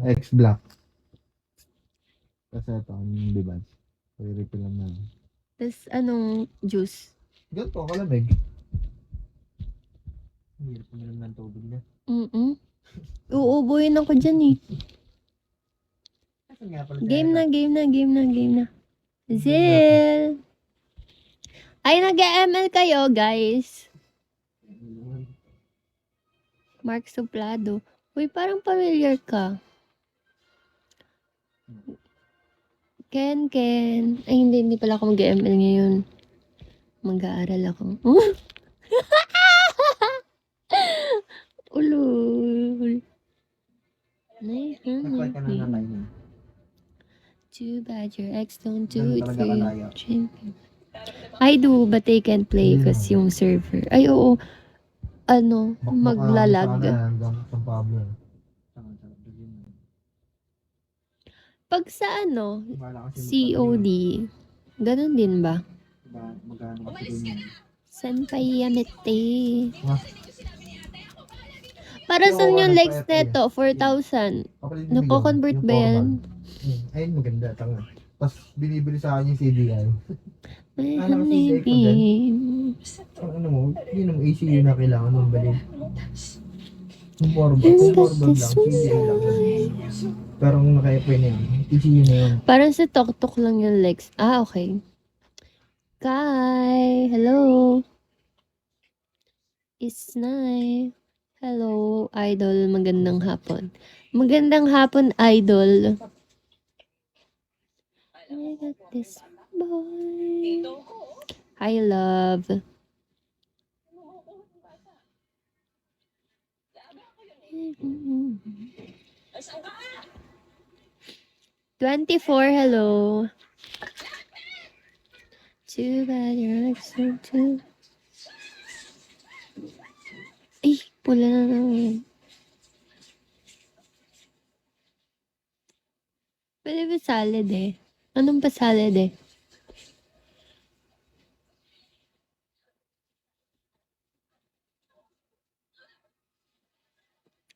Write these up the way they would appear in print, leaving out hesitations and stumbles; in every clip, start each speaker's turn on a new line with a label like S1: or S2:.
S1: X-Black. Kasi ito, yung device. I-refill lang na.
S2: Tapos, anong juice?
S1: Ganito, kalamig. Hirap mo naman ng tubig na.
S2: Uubuhin ako dyan eh.
S1: Asan nga pala
S2: Game na. Zil! Ay, nag-ML kayo, guys. Mark Suplado. Uy, parang familiar ka. Ken. Ay, hindi pala ako mag-ML ngayon. Mag-aaral ako. Ulul.
S1: Nagpay ka na na line.
S2: Too bad your ex don't do
S1: Ganun
S2: it
S1: talaga
S2: for you.
S1: kalaya.
S2: I do, but they can't play kasi yung server. Ay, oo. Ano, maglalag.
S1: Hanggang San Pablo.
S2: Pag sa ano, COD, ganun din ba?
S1: Magkano kasi din.
S2: Senpai Yamete. Para saan yung legs neto? 4,000. Nako-convert ba yan?
S1: Ayun, maganda. Tanga. Tapos binibili sa akin yung CDI.
S2: My
S1: Ano kasi
S2: honey
S1: day ko din?
S2: beams.
S1: Ang ano mo, yun ang ACU na kailangan mong balin. Kung forbag lang, CDI lang. Pero kung naka-FA na yun, ECU na yun.
S2: Parang sa tok-tok lang yung legs. Ah, okay. Kai, hello. It's nice. Hello, idol. Magandang hapon. Magandang hapon, idol. I got this boy. Hi, love. $24, hello. Too bad you're so too. Ay, pula na naman. Pwede ba salad eh? Anong pa salad eh?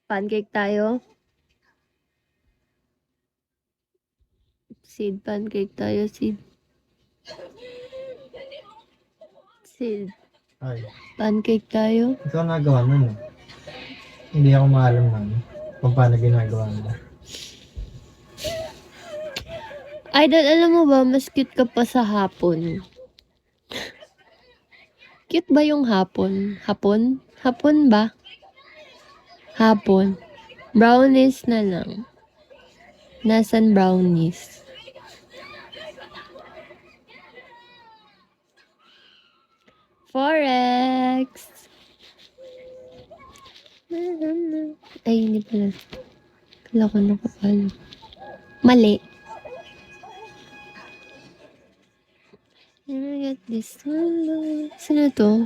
S2: Pancake tayo? Sid, pancake tayo, Sid. Sid,
S1: Ay,
S2: pancake tayo?
S1: ikaw nagawa nun eh. Hindi ako maalam nun kung paano ginagawa nila.
S2: Idol, alam mo ba, mas cute ka pa sa hapon. Cute ba yung hapon? Hapon? Hapon ba? Hapon. Brownies na lang. Nasaan brownies? Forex! Ay, hindi pala. Kala ko nakapalo. Mali. I got this one. Sino to?